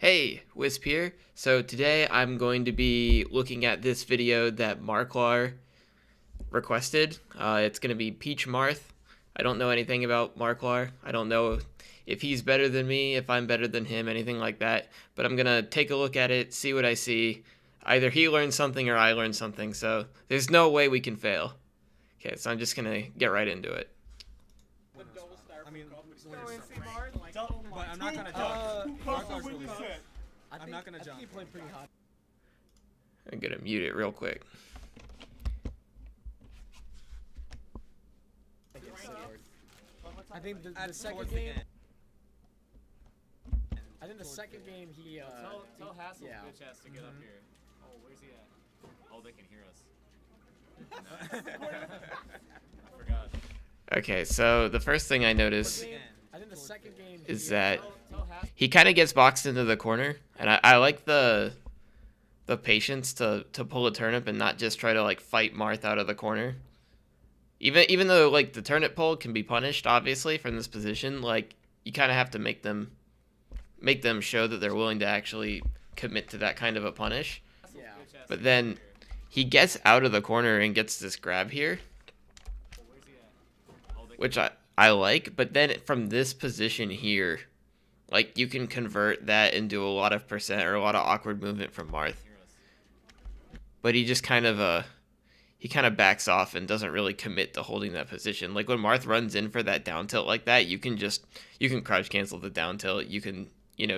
Hey, Wisp here. So today I'm going to be looking at this video that Marklar requested. It's going to be Peach Marth. I don't know anything about Marklar. I don't know if he's better than me, if I'm better than him, anything like that. But I'm going to take a look at it, see what I see. Either he learned something or I learned something, so there's no way we can fail. Okay, so I'm just going to get right into it. But I'm not gonna jump. Marklar's really good. I'm not gonna jump. I think he played pretty hot. I'm gonna mute it real quick. I think the second game. I think the second game he. Tell Hassel's bitch ass to get up here. Oh, where's he at? Oh, they can hear us. I forgot. Okay, so the first thing I notice I think the second game is that he kind of gets boxed into the corner, and I like the patience to pull a turnip and not just try to like fight Marth out of the corner. Even though like the turnip pull can be punished obviously from this position, like you kind of have to make them show that they're willing to actually commit to that kind of a punish. Yeah. But then he gets out of the corner and gets this grab here, which I like, but then from this position here, like you can convert that into a lot of percent or a lot of awkward movement from Marth. But he just kind of backs off and doesn't really commit to holding that position. Like when Marth runs in for that down tilt like that, you can crouch cancel the down tilt. You can,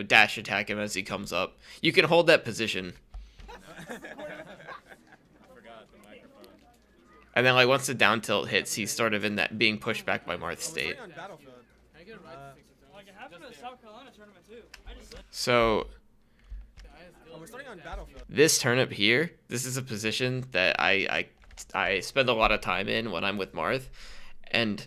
dash attack him as he comes up. You can hold that position. And then, like, once the down tilt hits, he's sort of in that being pushed back by Marth state. So, this turnip here, this is a position that I spend a lot of time in when I'm with Marth. And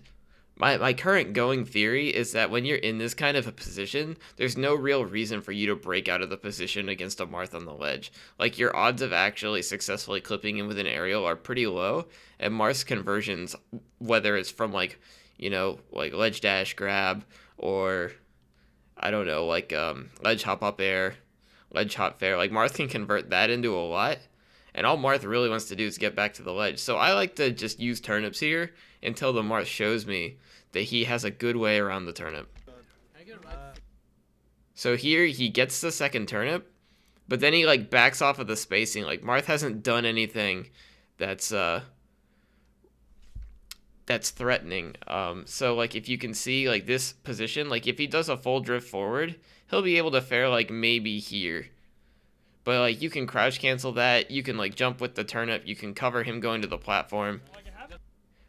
my current going theory is that when you're in this kind of a position, there's no real reason for you to break out of the position against a Marth on the ledge. Like, your odds of actually successfully clipping him with an aerial are pretty low, and Marth's conversions, whether it's from, like ledge dash grab, or, I don't know, like, ledge hop up air, ledge hop fair, like, Marth can convert that into a lot, and all Marth really wants to do is get back to the ledge. So I like to just use turnips here until the Marth shows me that he has a good way around the turnip. So here he gets the second turnip, but then he like backs off of the spacing. Like Marth hasn't done anything that's threatening. So like if you can see like this position, like if he does a full drift forward, he'll be able to fare like maybe here. But like you can crouch cancel that, you can like jump with the turnip, you can cover him going to the platform.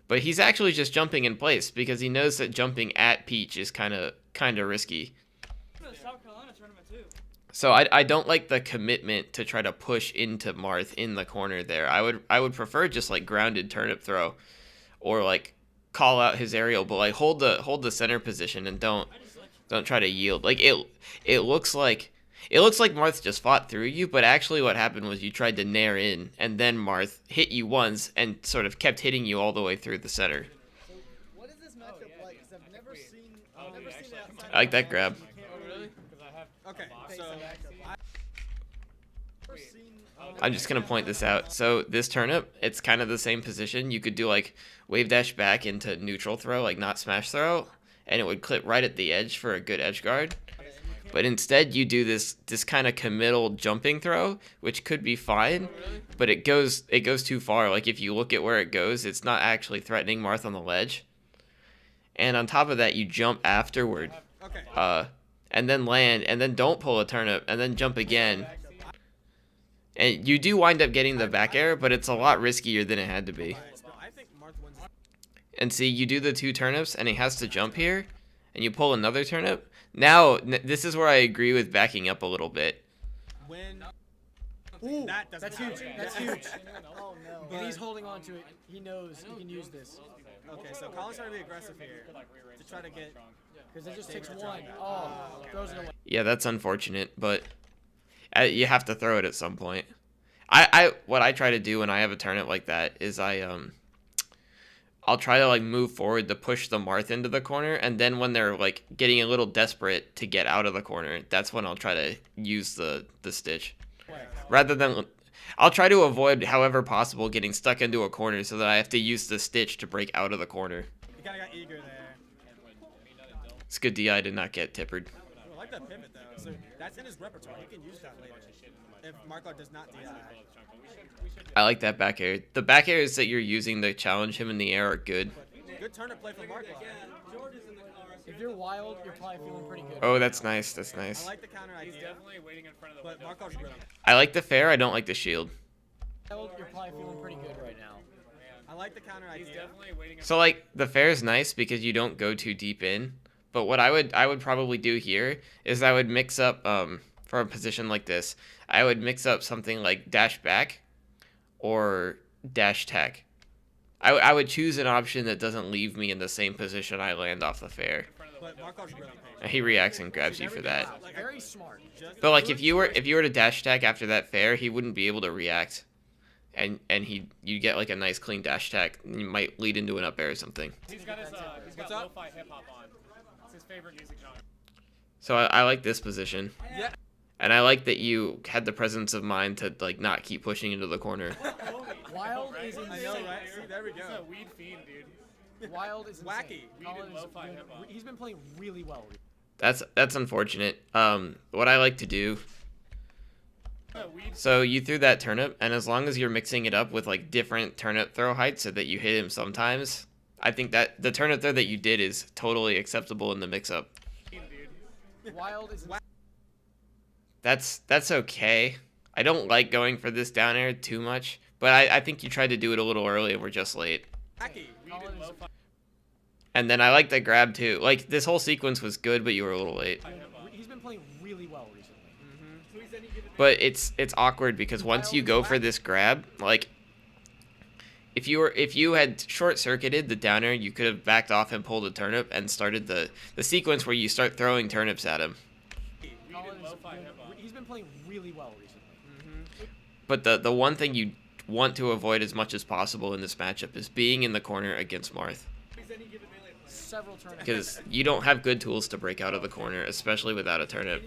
But he's actually just jumping in place because he knows that jumping at Peach is kind of risky. So I don't like the commitment to try to push into Marth in the corner there. I would prefer just like grounded turnip throw, or like call out his aerial, but like hold the center position and don't try to yield. Like it looks like Marth just fought through you, but actually what happened was you tried to nair in, and then Marth hit you once and sort of kept hitting you all the way through the center. So what is this matchup like? Because I've never seen it. I like that grab. Okay, so I'm just going to point this out. So this turnip, it's kind of the same position. You could do like wave dash back into neutral throw, like not smash throw, and it would clip right at the edge for a good edge guard. But instead you do this kind of committal jumping throw, which could be fine, but it goes too far. Like if you look at where it goes, it's not actually threatening Marth on the ledge. And on top of that, you jump afterward. And then land, and then don't pull a turnip, and then jump again. And you do wind up getting the back air, but it's a lot riskier than it had to be. And see, you do the two turnips, and he has to jump here, and you pull another turnip. Now, this is where I agree with backing up a little bit. Ooh, that's huge. That's huge. Oh no. And he's holding on to it. He knows he can use this. Okay, so Colin's trying to be aggressive here to try to get. Because it just takes one. Oh, throws it away. Yeah, that's unfortunate, but you have to throw it at some point. What I try to do when I have a turnip like that is I'll try to like move forward to push the Marth into the corner, and then when they're like getting a little desperate to get out of the corner, that's when I'll try to use the stitch. Rather than, I'll try to avoid, however possible, getting stuck into a corner so that I have to use the stitch to break out of the corner. You kind of got eager there. It's good DI to not get tippered. I like that pivot though. So that's in his repertoire. He can use that later if Marklar does not DI. I like that back air. The back airs that you're using to challenge him in the air are good. Good turnip play from Marklar. If you're wild, you're probably feeling pretty good. Oh, that's nice. That's I nice. like the counter idea. He's definitely waiting in front of the But window. Marklar's really. I like the fair. I don't like the shield. Wild, you're probably feeling pretty good right now. I like the counter He's idea. definitely waiting in So like the fair is nice because you don't go too deep in. But what I would probably do here is I would mix up for a position like this. I would mix up something like dash back or dash tech. I would choose an option that doesn't leave me in the same position I land off the fair. But Marklar's really patient. And he reacts and grabs you for that. Very smart. But like if you were to dash tech after that fair, he wouldn't be able to react. And you get like a nice clean dash tech. And you might lead into an up air or something. He's got his he's got What's up? lo-fi hip hop on. It's his favorite music genre. So I like this position. Yeah. And I like that you had the presence of mind to like not keep pushing into the corner. Wild is insane. I know, right? See, there we He's go. a weed fiend, dude. Wild is insane. Wacky. Colin is lo-fi doing- hip-hop. he's been playing really well. That's unfortunate. What I like to do. He's a weed So you threw that turnip, and as long as you're mixing it up with like different turnip throw heights so that you hit him sometimes, I think that the turnip throw that you did is totally acceptable in the mix-up. fiend, dude. Wild is insane. That's okay. I don't like going for this down air too much, but I think you tried to do it a little early and we're just late. Wacky. Weed and lo-fi And then I like the grab too. Like this whole sequence was good, but you were a little late. He's been playing really well recently. But it's awkward because once you go for this grab, like if you had short circuited the down air, you could have backed off and pulled a turnip and started the sequence where you start throwing turnips at him. Colin is lo-fi doing- hip-hop. he's been playing really well recently. But the one thing you want to avoid as much as possible in this matchup is being in the corner against Marth, Several turnips. because you don't have good tools to break out of the corner, especially without a turnip.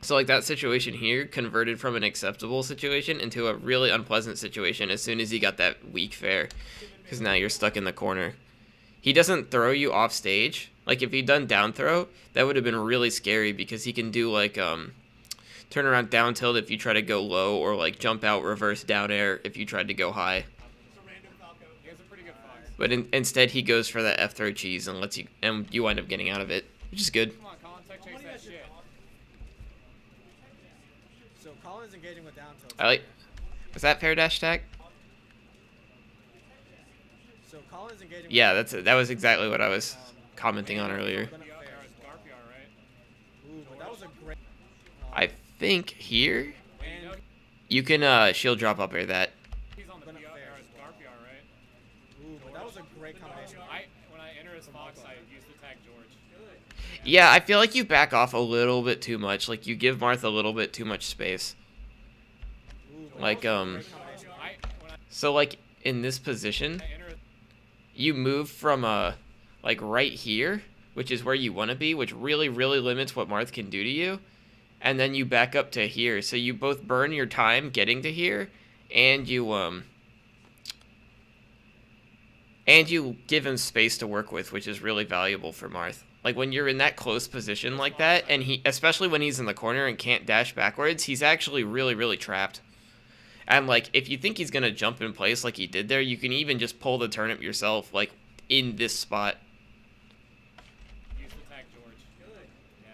So like that situation here converted from an acceptable situation into a really unpleasant situation as soon as he got that weak fair, because now you're stuck in the corner. He doesn't throw you off stage. Like if he'd done down throw, that would have been really scary because he can do like turn around down tilt if you try to go low, or like jump out reverse down air if you tried to go high. He has a pretty good fox. But instead he goes for that F throw cheese and you wind up getting out of it, which is good. Come on, Colin, tech chase that shit. So Colin's engaging with down tilt. I like. Was that fair dash tag? So Colin's engaging with Yeah, that was exactly what I was commenting on earlier. Gonna fair. Garpiar, right? Ooh, but that was a great. I think here And you can shield drop up air that. He's on the Gonna PR, fair. Garpiar, right? ooh, but that was a great combination. When I enter as Fox, I use the tag George. Yeah, I feel like you back off a little bit too much. Like you give Marth a little bit too much space. Ooh, but Like that was a great combination. When so like in this position, I enter, you move from like right here, which is where you want to be, which really limits what Marth can do to you, and then you back up to here. So you both burn your time getting to here, and you give him space to work with, which is really valuable for Marth. Like when you're in that close position like that, and he, especially when he's in the corner and can't dash backwards, he's actually really trapped. And like if you think he's gonna jump in place like he did there, you can even just pull the turnip yourself, like in this spot. use the tag George. Yeah.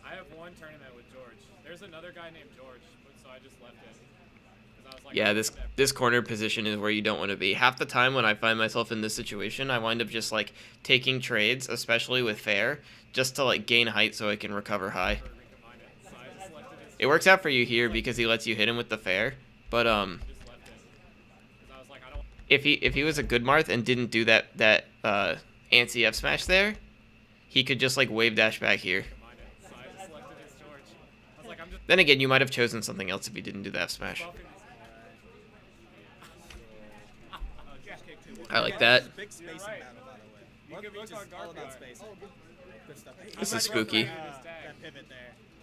I have one tournament with George. There's another guy named George, so I just left it. 'Cause I was like, Yeah, this corner position is where you don't want to be. Half the time when I find myself in this situation, I wind up just like taking trades, especially with fair, just to like gain height so I can recover high. recombine it. So I just left it as It works out for you here because he lets you hit him with the fair. But just left it. 'Cause I was like, I don't if he was a good Marth and didn't do that antsy F smash there, he could just like wave dash back here. recombine it. So I just left it as George. I was like, I'm just Then again, you might have chosen something else if he didn't do the F smash. buffing this. I like that. This is big spacing battle, by the way. Marth could Beach look on is all guard about play. spacing. Good stuff. He This tried is to go for spooky. that pivot there.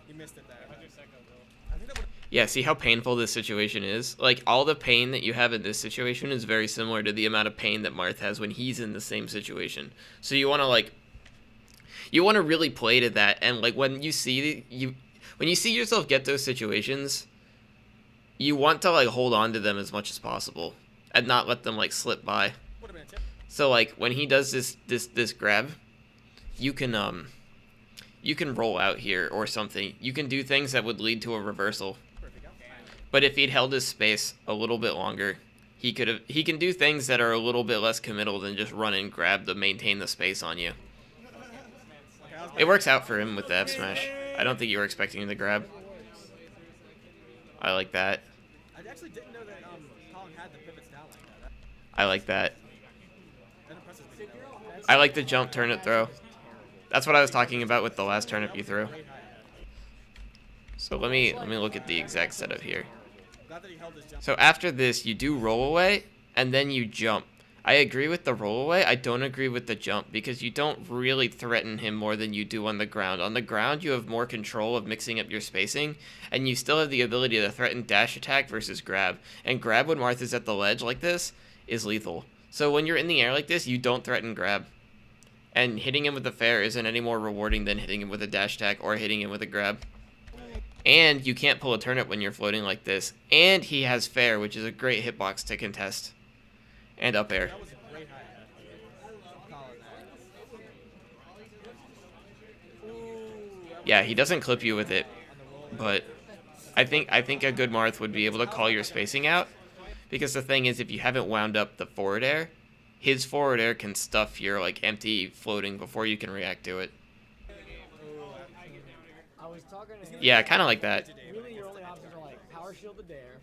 He missed it there. I think that would. Yeah, see how painful this situation is? Like, all the pain that you have in this situation is very similar to the amount of pain that Marth has when he's in the same situation. So you want to, like, you want to really play to that, and, like, when you see yourself get those situations, you want to, like, hold on to them as much as possible and not let them, like, slip by. Would have been a tip. So, like, when he does this grab, you can roll out here or something. You can do things that would lead to a reversal. But if he'd held his space a little bit longer, he can do things that are a little bit less committal than just run and grab to maintain the space on you. It works out for him with the F smash. I don't think you were expecting him to grab. I like that. I actually didn't know that Colin had the pivots down like that. I like that. That impresses me. I like the jump turnip throw. That's what I was talking about with the last turnip you threw. So let me look at the exact setup here. Glad that he held his jump. So after this, you do roll away, and then you jump. I agree with the roll away. I don't agree with the jump, because you don't really threaten him more than you do on the ground. On the ground, you have more control of mixing up your spacing, and you still have the ability to threaten dash attack versus grab. And grab when Marth is at the ledge like this is lethal. So when you're in the air like this, you don't threaten grab. And hitting him with a fair isn't any more rewarding than hitting him with a dash attack or hitting him with a grab. And you can't pull a turnip when you're floating like this. And he has fair, which is a great hitbox to contest. And up air. That was a great high. Colin there. Yeah, he doesn't clip you with it. But I think a good Marth would be able to call your spacing out. Because the thing is, if you haven't wound up the forward air, his forward air can stuff your like empty floating before you can react to it. I was talking to him. Yeah, kind of like that. Really, your only options are like power shield the dare.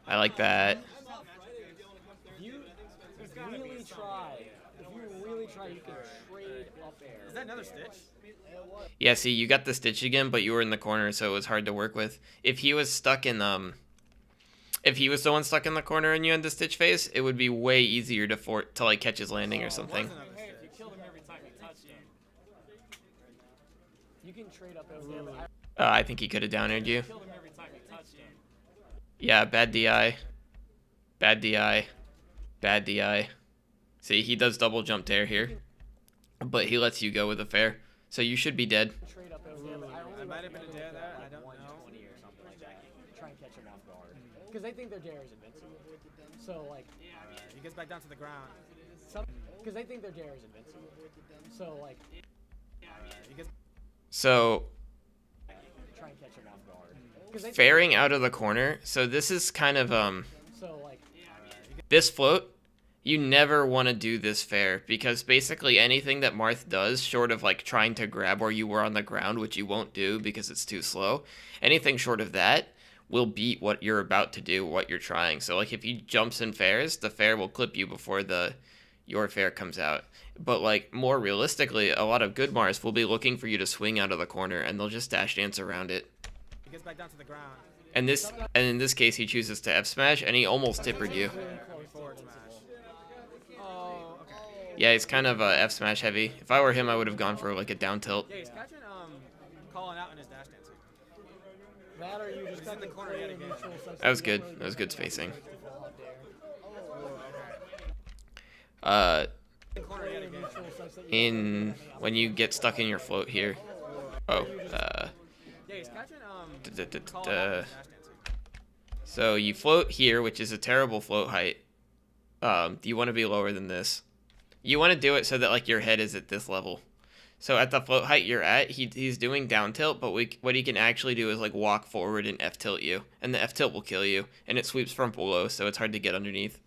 I like that. If you really try, you can trade up air. Is that another stitch? Yeah, see, you got the stitch again, but you were in the corner, so it was hard to work with. If he was stuck in if he was the one stuck in the corner and you had the stitch face, it would be way easier to like catch his landing or something. Hey, if you killed him every time you touched him. You can trade up air. I think he could have down aired you. Killed him every time you touched him. Yeah, bad DI. Bad DI. Bad DI. See, he does double jump dare here. But he lets you go with a fair. So you should be dead. Trade up air. I might have been a dare there. I don't know. 120 or something like that. Try and catch him off guard. Because they think their dare is invincible. So like, He gets back down to the ground. because they think their dare is invincible. So like, He gets. So try and catch him off guard. 'Cause they think- fairing out of the corner. So this is kind of So like, this float. You never want to do this fair, because basically anything that Marth does, short of like trying to grab where you were on the ground, which you won't do because it's too slow, anything short of that will beat what you're about to do, what you're trying. So like if he jumps in fairs, the fair will clip you before your fair comes out. But like more realistically, a lot of good Marths will be looking for you to swing out of the corner, and they'll just dash dance around it. He gets back down to the ground. And in this case, he chooses to F smash, and he almost tippered you. Forward smash. Oh, okay. Yeah, he's kind of F smash heavy. If I were him, I would have gone for like a down tilt. Yeah, he's catching calling out in his dash dancing. that or you just He's got in the to corner play yet a again. neutral such That was you good. don't really That was good spacing. Play Corner a yet again. neutral such that you In when you get stuck in your float here. Oh, Yeah, he's catching calling out in his dash dancing. so you float here, which is a terrible float height. You want to be lower than this. You want to do it so that like your head is at this level. So at the float height you're at, he's doing down tilt, but what he can actually do is like walk forward and F tilt you, and the F tilt will kill you, and it sweeps from below, so it's hard to get underneath.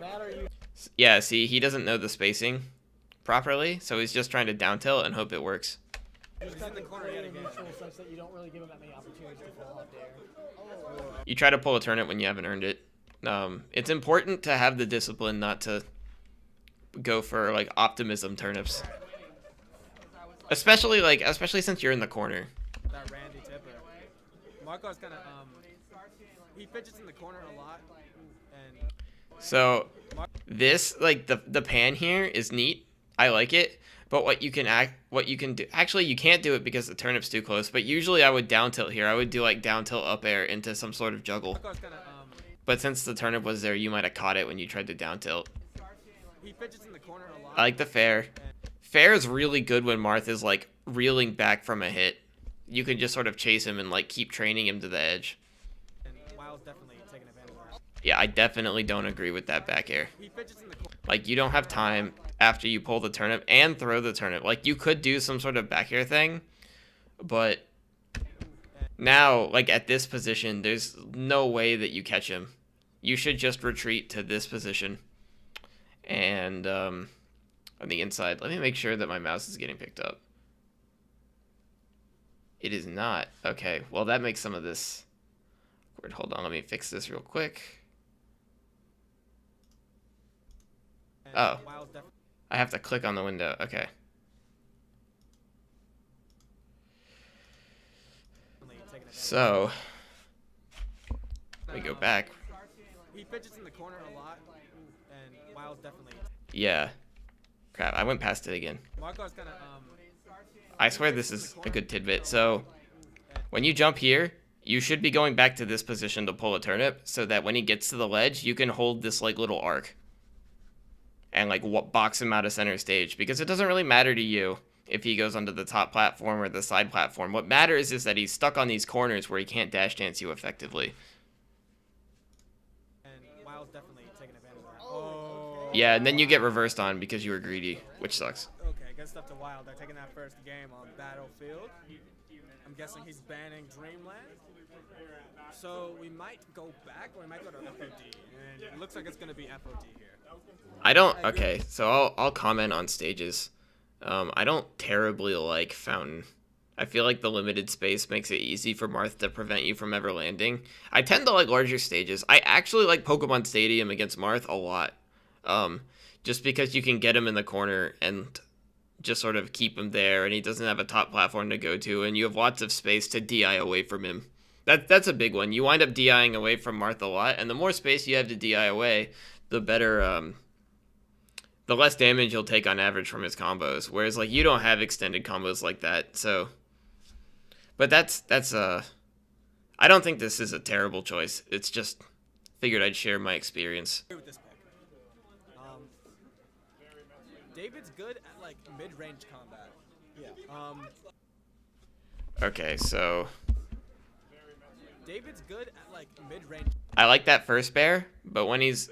that or you Yeah, see, he doesn't know the spacing properly, so he's just trying to down tilt and hope it works. just got in the to corner play yet a again. neutral such that you don't really give them that many opportunities to fall out there. You try to pull a turnip when you haven't earned it. It's important to have the discipline not to go for like optimism turnips. Especially since you're in the corner. That Randy tipper. Marklar's kind of He fidgets in the corner a lot, and So this, like the pan here is neat. I like it. But what you can do, actually you can't do it because the turnip's too close, but usually I would down tilt here. I would do like down tilt up air into some sort of juggle. Marklar's kinda, But since the turnip was there, you might have caught it when you tried to down tilt. he fidgets in the corner a lot. I like the fair. Fair is really good when Marth is like reeling back from a hit. You can just sort of chase him and like keep training him to the edge. And Wild's definitely taking advantage of that. Yeah, I definitely don't agree with that back air. He fidgets in the corner. Like, you don't have time after you pull the turnip and throw the turnip. Like, you could do some sort of back air thing, but now, like, at this position, there's no way that you catch him. You should just retreat to this position. And, on the inside, let me make sure that my mouse is getting picked up. It is not. Okay, well, that makes some of this awkward. Hold on, let me fix this real quick. Oh, I have to click on the window. Okay. So, let me go back. He fidgets in the corner a lot, and Wild's definitely. Yeah. Crap, I went past it again. Marklar's kinda, I swear this is a good tidbit. So, when you jump here, you should be going back to this position to pull a turnip, so that when he gets to the ledge, you can hold this like little arc. And like box him out of center stage, because it doesn't really matter to you if he goes onto the top platform or the side platform. What matters is that he's stuck on these corners where he can't dash dance you effectively. and Wild's definitely taking advantage of that. Oh. Yeah, and then you get reversed on because you were greedy, which sucks. Okay, good stuff to Wild. They're taking that first game on Battlefield. I'm guessing he's banning Dreamland. So we might go back, or we might go to FOD. And it looks like it's going to be FOD here. I don't. Okay, so I'll comment on stages. I don't terribly like Fountain. I feel like the limited space makes it easy for Marth to prevent you from ever landing. I tend to like larger stages. I actually like Pokemon Stadium against Marth a lot. Just because you can get him in the corner and just sort of keep him there, and he doesn't have a top platform to go to, and you have lots of space to DI away from him. That's a big one. You wind up DIing away from Marth a lot, and the more space you have to DI away, the better, the less damage you'll take on average from his combos. Whereas, like, you don't have extended combos like that, so. But that's I don't think this is a terrible choice. It's just, figured I'd share my experience. With this pick. David's good at, like, mid-range combat. Yeah. Okay, so. David's good at, like, mid-range I like that first bear, but when he's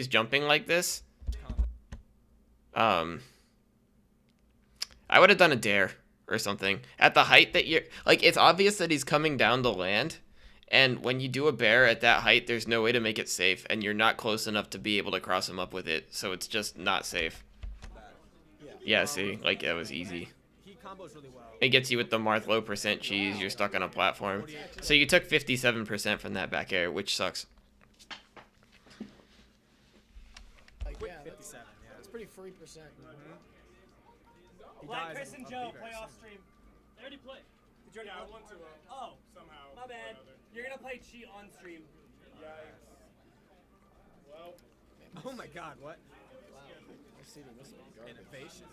jumping like this, combat. I would have done a dare or something at the height that you're like. It's obvious that he's coming down to land, and when you do a bear at that height, there's no way to make it safe, and you're not close enough to be able to cross him up with it, so it's just not safe. Yeah, see, like that was easy. He combos really well. It gets you with the Marth low % cheese. You're stuck on a platform, so you took 57% from that back air, which sucks. Like, yeah, 57, yeah. that's pretty free percent. He Black dies Chris on and Joe beavers. playoff stream. They already played. Did you already Yeah, I play? want to Oh, somehow. my bad. You're gonna play cheat on stream. Yikes. Well, Oh my god, what? Wow. I see them missing garbage. Innovation.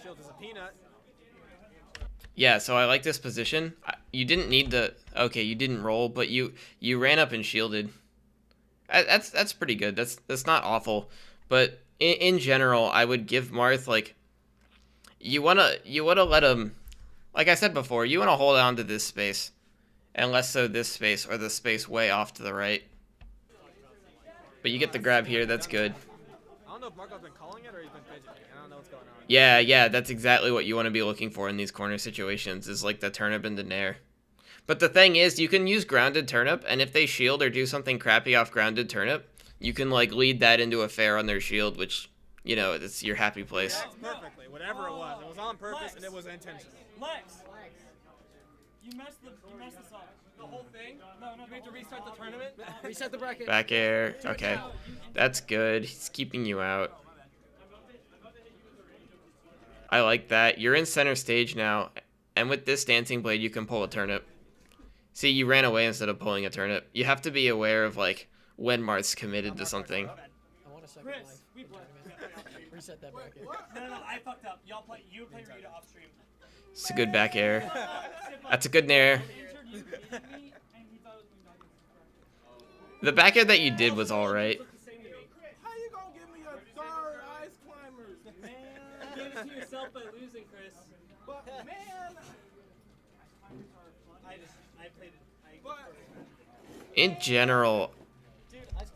Shield is a peanut. Yeah, so I like this position. You didn't need the okay. You didn't roll, but you ran up and shielded. That's pretty good. That's not awful, but in general, I would give Marth like you wanna let him. Like I said before, you wanna hold on to this space, and less so this space or the space way off to the right. But you get the grab here. That's good. I don't know if Marco's been calling it or he's been fidgeting. I don't know what's going on. Yeah, that's exactly what you want to be looking for in these corner situations, is like the turnip and the nair. But the thing is, you can use grounded turnip, and if they shield or do something crappy off grounded turnip, you can like lead that into a fair on their shield, which, you know, it's your happy place. That's perfectly. Whatever it was. It was on purpose and it was intentional. Lex, you messed this up. The whole thing? No, we have to restart the tournament. Reset the bracket. Back air, okay. That's good. He's keeping you out. I like that. You're in center stage now, and with this dancing blade, you can pull a turnip. See, you ran away instead of pulling a turnip. You have to be aware of, like, when Marth's committed to something. I want a second Chris, life. we play. Reset that bracket. No, I fucked up. Y'all play. You play Rita off stream. It's a good back air. That's a good nair. The back air that you did was alright. How you gonna give me a third ice climbers? Man, you gave it to yourself by losing, Chris. But man, I played it. but In general,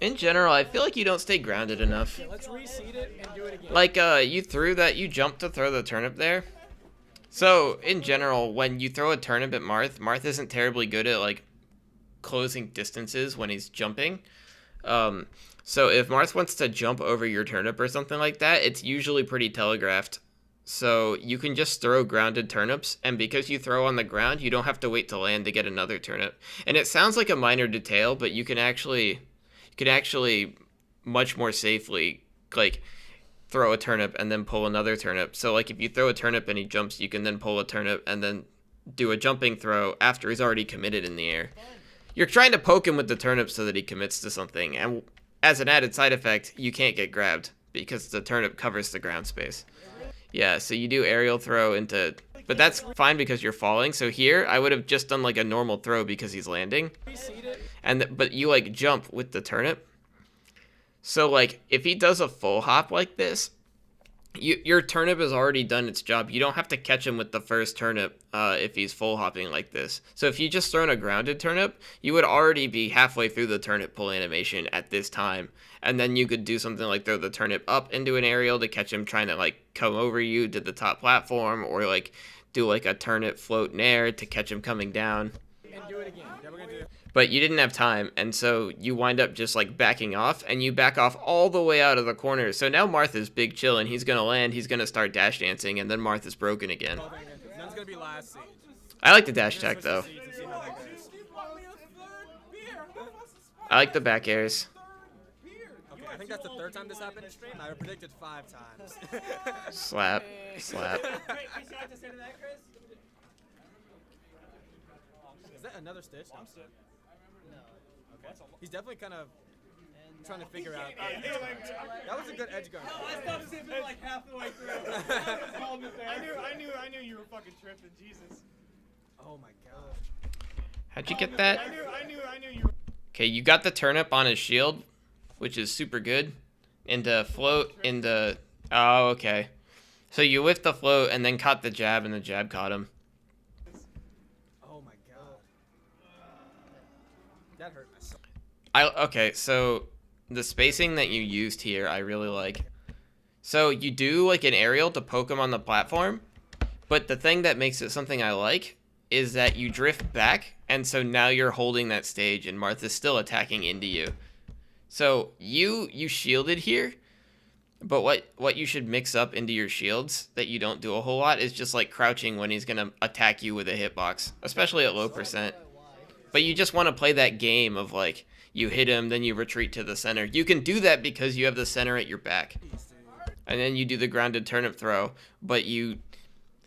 I feel like you don't stay grounded enough. Let's reseed it and do it again. Like, you threw that, you jumped to throw the turnip there. So, in general, when you throw a turnip at Marth, Marth isn't terribly good at, like, closing distances when he's jumping. So if Marth wants to jump over your turnip or something like that, it's usually pretty telegraphed. So you can just throw grounded turnips, and because you throw on the ground, you don't have to wait to land to get another turnip. And it sounds like a minor detail, but you can actually much more safely, like, throw a turnip and then pull another turnip. So, like, if you throw a turnip and he jumps, you can then pull a turnip and then do a jumping throw after he's already committed in the air. You're trying to poke him with the turnip so that he commits to something, and as an added side effect, you can't get grabbed because the turnip covers the ground space. Yeah, so you do aerial throw into... But that's fine because you're falling. So here, I would have just done, like, a normal throw because he's landing. But you, like, jump with the turnip. So, like, if he does a full hop like this, your turnip has already done its job. You don't have to catch him with the first turnip if he's full hopping like this. So if you just thrown a grounded turnip, you would already be halfway through the turnip pull animation at this time. And then you could do something like throw the turnip up into an aerial to catch him trying to, like, come over you to the top platform, or, like, do, like, a turnip float in air to catch him coming down. And do it again. Yeah, we're gonna do. But you didn't have time, and so you wind up just, like, backing off, and you back off all the way out of the corner. So now Marth is big chill, and he's going to land, he's going to start dash dancing, and then Marth is broken again. None's gonna be last seed. I like the dash tech, though. Seeds and see how that goes. I like the back airs. Okay, I think that's the third time this happened in stream. I predicted 5 times. Slap. Slap. Chris, you have to say to that, Chris? Is that another stitch? No. Okay. He's definitely kind of trying to figure out. That was a good edge guard. I stopped the same thing like half the way through. I knew you were fucking tripping, Jesus. Oh my god. How'd you get that? I knew you were. Okay, you got the turnip on his shield, which is super good. Into float, into... Oh, okay. So you whiffed the float and then caught the jab, and the jab caught him. Oh my god. That hurt my soul. Okay, so the spacing that you used here, I really like. So you do, like, an aerial to poke him on the platform, but the thing that makes it something I like is that you drift back, and so now you're holding that stage, and Marth is still attacking into you. So you shielded here, but what you should mix up into your shields that you don't do a whole lot is just, like, crouching when he's gonna attack you with a hitbox, especially at low percent. But you just want to play that game of, like, you hit him, then you retreat to the center. You can do that because you have the center at your back. And then you do the grounded turnip throw, but you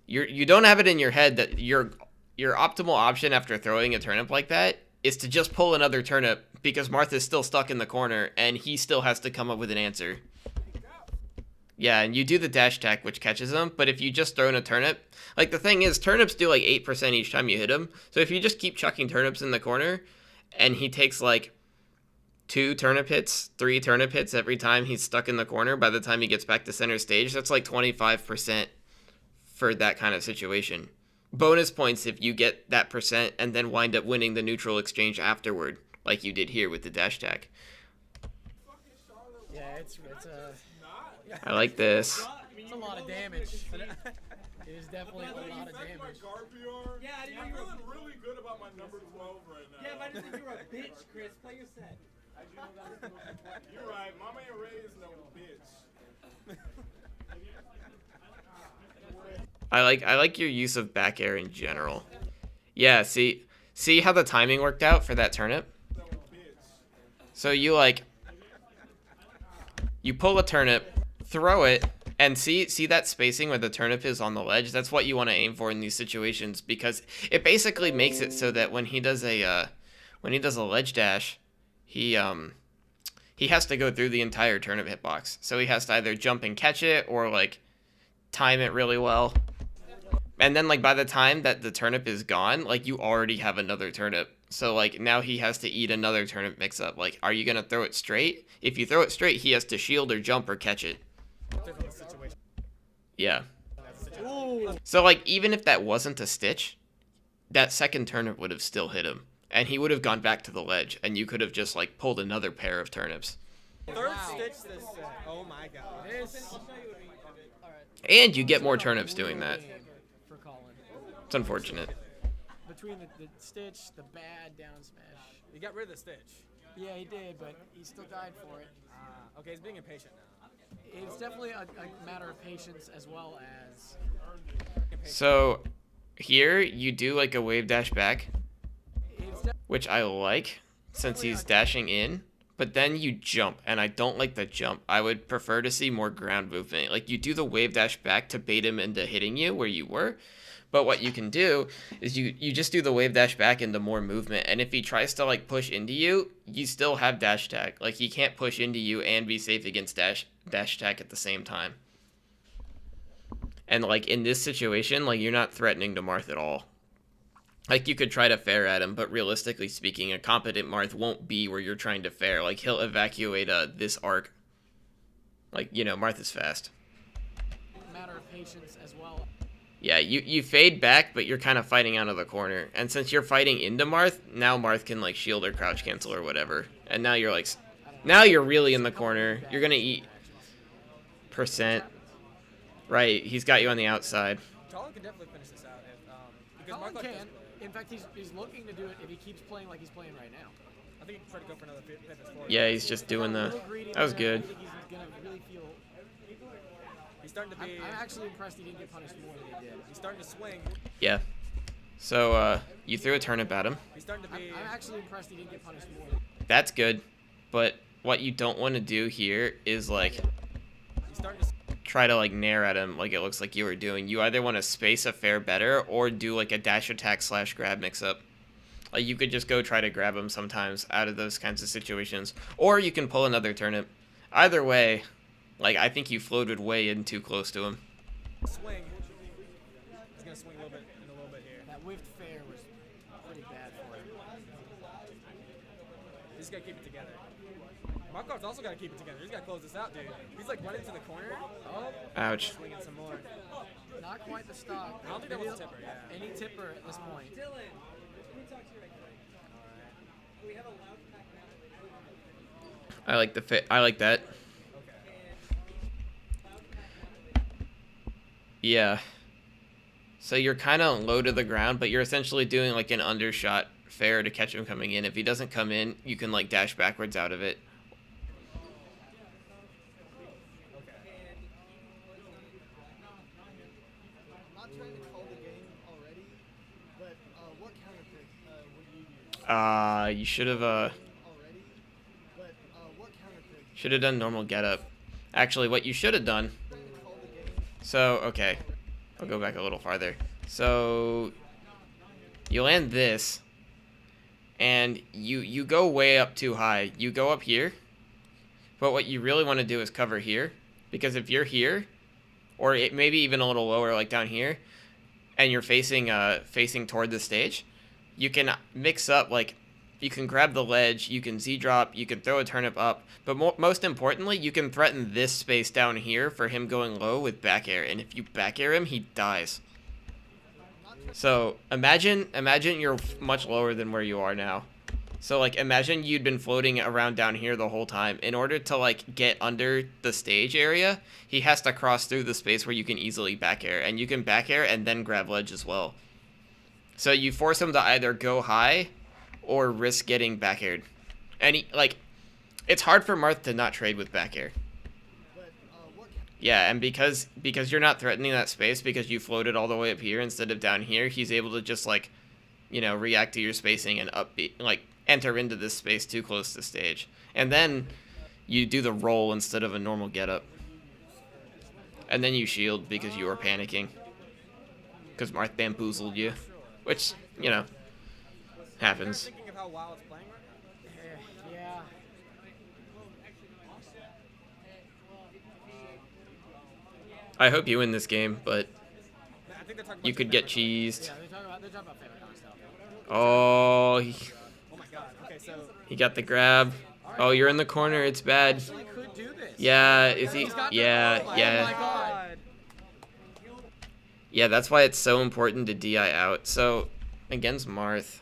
don't have it in your head that your optimal option after throwing a turnip like that is to just pull another turnip because Marth is still stuck in the corner and he still has to come up with an answer. Yeah, and you do the dash attack, which catches him, but if you just throw in a turnip, like, the thing is, turnips do, like, 8% each time you hit him, so if you just keep chucking turnips in the corner, and he takes, like, 2 turnip hits, 3 turnip hits every time he's stuck in the corner, by the time he gets back to center stage, that's, like, 25% for that kind of situation. Bonus points if you get that percent and then wind up winning the neutral exchange afterward, like you did here with the dash attack. Yeah, it's I like this. a lot of damage. It is definitely a lot of damage. Yeah, I didn't know I'm you were. feeling really good about my number 12 right now. Yeah, but I didn't think you were a bitch, Chris. Play your set. You're right. Mama ain't raised no bitch. I like your use of back air in general. Yeah, see how the timing worked out for that turnip? So you pull a turnip, throw it, And see that spacing where the turnip is on the ledge? That's what you want to aim for in these situations, because it basically makes it so that when he does a ledge dash, he has to go through the entire turnip hitbox. So he has to either jump and catch it or like time it really well. And then like by the time that the turnip is gone, like you already have another turnip. So like now he has to eat another turnip mix up. Like, are you gonna throw it straight? If you throw it straight, he has to shield or jump or catch it. Yeah. So like even if that wasn't a stitch, that second turnip would have still hit him. And he would have gone back to the ledge, and you could have just like pulled another pair of turnips. Third stitch this set. Oh my god. And you get more turnips doing that. For Colin. It's unfortunate. Between the stitch, the bad down smash. He got rid of the stitch. Yeah, he did, but he still died for it. Okay, he's being impatient now. It's definitely a matter of patience as well as. So here you do like a wave dash back, It's which I like since he's dashing in, but then you jump, and I don't like the jump. I would prefer to see more ground movement. Like you do the wave dash back to bait him into hitting you where you were, but what you can do is you just do the wave dash back into more movement, and if he tries to like push into you, you still have dash attack. Like he can't push into you and be safe against dash attack at the same time. And like in this situation, like you're not threatening to Marth at all. Like you could try to fair at him, but realistically speaking, a competent Marth won't be where you're trying to fair. Like he'll evacuate this arc. Like, you know, Marth is fast. matter of patience as well. Yeah, you fade back, but you're kind of fighting out of the corner. And since you're fighting into Marth, now Marth can like shield or crouch cancel or whatever. And now you're like, now you're really in the corner. You're gonna eat percent. Right, he's got you on the outside. Colin can definitely finish this out if because Colin Marklar can. In fact, he's looking to do it if he keeps playing like he's playing right now. I think he can try to go for another pivot forward. Yeah, he's just doing the. That was good. I think he's gonna really feel. He's starting to be. I'm actually impressed he didn't get punished more than he did. He's starting to swing. Yeah. So you threw a turnip at him. He's starting to be. I'm actually impressed he didn't get punished more. That's good, but what you don't want to do here is like He's starting to. try to like nair at him like it looks like you were doing. You either want to space a fair better or do like a dash attack / grab mix up. Like you could just go try to grab him sometimes out of those kinds of situations, or you can pull another turnip. Either way, like I think you floated way in too close to him. Swing. He's gonna swing a little bit here. That whiffed fair was pretty bad for him. He's gotta keep it together. Marklar's also gotta keep it together. He's gotta close this out, dude. He's like running to the corner. Oh. Ouch. Swinging some more. Not quite the stock. I don't think that was a tipper. Yeah. Any tipper at this point. I like the fit. I like that. Yeah. So you're kind of low to the ground, but you're essentially doing like an undershot fair to catch him coming in. If he doesn't come in, you can like dash backwards out of it. I'm not trying to call the game already, but what counter pick would you use? You should have Already, but what counter pick? should have done normal get up. Actually, what you should have done. Call the game. So, okay. I'll go back a little farther. So you land this and you go way up too high. You go up here. But what you really want to do is cover here, because if you're here, or it maybe even a little lower like down here, and you're facing toward the stage, you can mix up, like you can grab the ledge, you can Z-drop, you can throw a turnip up, but most importantly, you can threaten this space down here for him going low with back air, and if you back air him, he dies. So imagine you're much lower than where you are now. So like imagine you'd been floating around down here the whole time. In order to like get under the stage area, he has to cross through the space where you can easily back air, and you can back air and then grab ledge as well. So you force him to either go high or risk getting back aired. And he, like, it's hard for Marth to not trade with back air. Yeah, and because you're not threatening that space, because you floated all the way up here instead of down here, he's able to just like, you know, react to your spacing and like enter into this space too close to stage. And then you do the roll instead of a normal get up. And then you shield because you were panicking. Because Marth bamboozled you. Which, you know, happens. Thinking of how Wild's playing right now. Yeah. I hope you win this game, but I think they're talking you about could get cheesed. Yeah, they're talking about Famicom stuff. Oh, Oh my god. Okay, so he got the grab. Oh, you're in the corner. It's bad. He could do this. Yeah, is he? He's got the- Yeah, oh my yeah. god. Yeah, that's why it's so important to DI out. So, against Marth,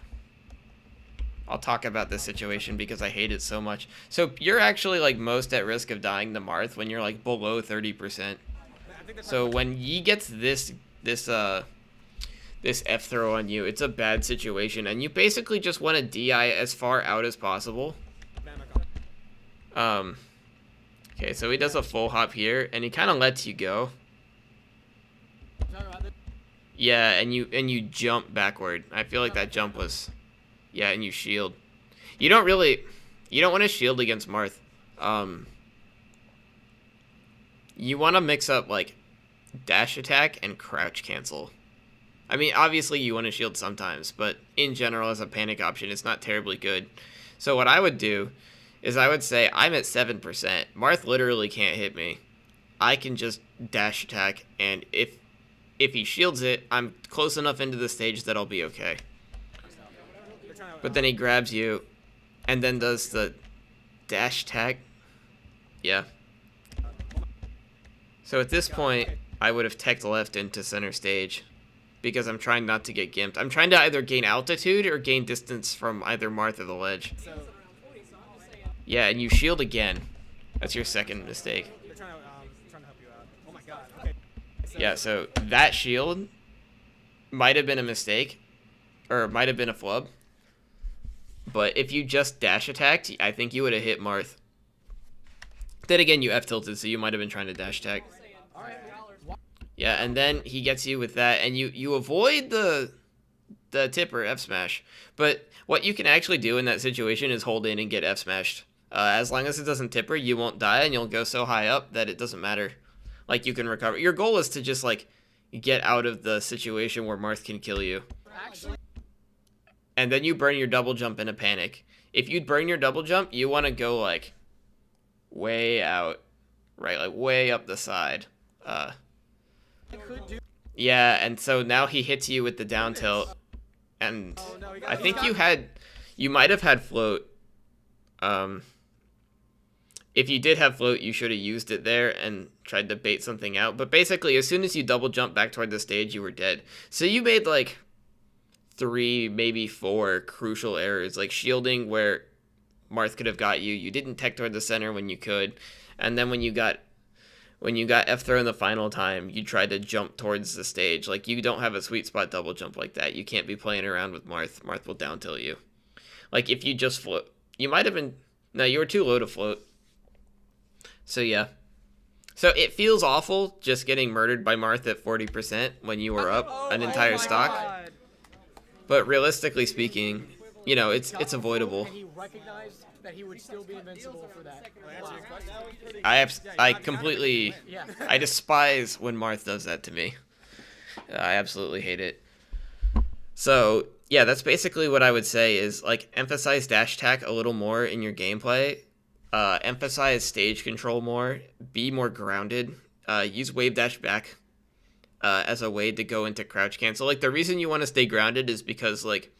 I'll talk about this situation because I hate it so much. So, you're actually, like, most at risk of dying to Marth when you're, like, below 30%. So, when he gets this F throw on you, it's a bad situation. And you basically just want to DI as far out as possible. Okay, so he does a full hop here, and he kind of lets you go. Yeah, and you jump backward. I feel like that jump was, yeah, and you shield. You don't want to shield against Marth. You want to mix up like dash attack and crouch cancel. I mean, obviously you want to shield sometimes, but in general as a panic option, it's not terribly good. So what I would do is I would say I'm at 7%. Marth literally can't hit me. I can just dash attack, and if he shields it, I'm close enough into the stage that I'll be okay. But then he grabs you, and then does the dash attack. Yeah. So at this point, I would have teched left into center stage, because I'm trying not to get gimped. I'm trying to either gain altitude or gain distance from either Marth or the ledge. Yeah, and you shield again. That's your second mistake. they're trying to help you out. Oh my god. Okay. Yeah, so that shield might have been a mistake, or might have been a flub. But if you just dash attacked, I think you would have hit Marth. Then again, you F-tilted, so you might have been trying to dash attack. Yeah, and then he gets you with that, and you avoid the tipper F-smash. But what you can actually do in that situation is hold in and get F-smashed. As long as it doesn't tipper, you won't die, and you'll go so high up that it doesn't matter. Like, you can recover. Your goal is to just, like, get out of the situation where Marth can kill you. And then you burn your double jump in a panic. If you burn your double jump, you want to go, like, way out. Right, like, way up the side. Yeah, and so now he hits you with the down tilt. And I think you might have had float. If you did have float, you should have used it there and tried to bait something out. But basically, as soon as you double jump back toward the stage, you were dead. So you made like 3, maybe 4 crucial errors, like shielding where Marth could have got you. You didn't tech toward the center when you could, and then when you got F throw in the final time, you tried to jump towards the stage. Like, you don't have a sweet spot double jump like that. You can't be playing around with Marth. Marth will down tilt you. Like, if you just float, you might have been. No, you were too low to float. So yeah. So it feels awful just getting murdered by Marth at 40% when you were up an entire stock. God. But realistically speaking, you know, it's avoidable. And he recognized that he would still be invincible for that. I completely, Yeah. I despise when Marth does that to me. I absolutely hate it. So yeah, that's basically what I would say is, like, emphasize dash attack a little more in your gameplay. Emphasize stage control more. Be more grounded. Use wave dash back as a way to go into crouch cancel. Like, the reason you want to stay grounded is because, like,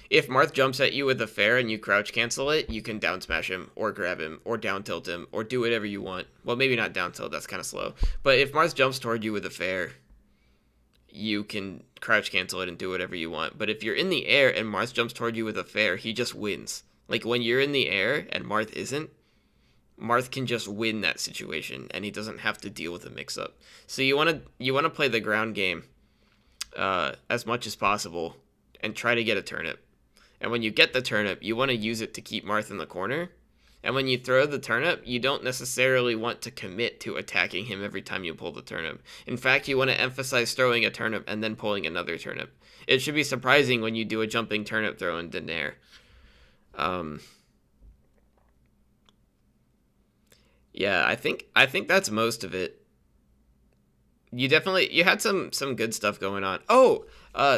if Marth jumps at you with a fair and you crouch cancel it, you can down smash him or grab him or down tilt him or do whatever you want. Well, maybe not down tilt, that's kind of slow. But if Marth jumps toward you with a fair, you can crouch cancel it and do whatever you want. But if you're in the air and Marth jumps toward you with a fair, he just wins. Like, when you're in the air and Marth isn't, Marth can just win that situation and he doesn't have to deal with a mix-up. So you want to play the ground game as much as possible and try to get a turnip. And when you get the turnip, you want to use it to keep Marth in the corner. And when you throw the turnip, you don't necessarily want to commit to attacking him every time you pull the turnip. In fact, you want to emphasize throwing a turnip and then pulling another turnip. It should be surprising when you do a jumping turnip throw in Daenerys. Yeah, I think that's most of it. You had some good stuff going on. Oh,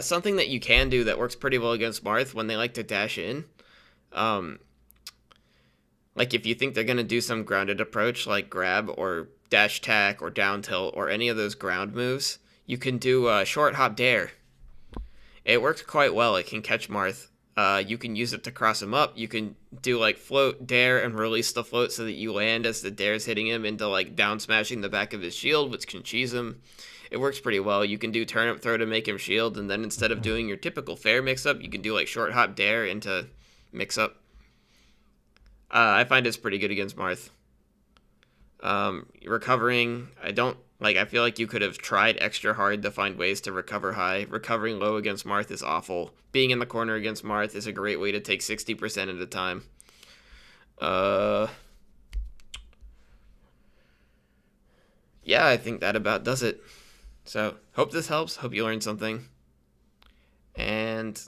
something that you can do that works pretty well against Marth when they like to dash in. Like if you think they're gonna do some grounded approach, like grab or dash tack or down tilt or any of those ground moves, you can do short hop dare. It works quite well. It can catch Marth. You can use it to cross him up. You can do like float, dare, and release the float so that you land as the dare's hitting him into like down smashing the back of his shield, which can cheese him. It works pretty well. You can do turnip throw to make him shield, and then instead of doing your typical fair mix-up, you can do like short hop dare into mix-up. I find it's pretty good against Marth. Recovering, I feel like you could have tried extra hard to find ways to recover high. Recovering low against Marth is awful. Being in the corner against Marth is a great way to take 60% at a time. Yeah, I think that about does it. So, hope this helps. Hope you learned something. And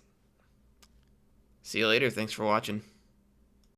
see you later. Thanks for watching.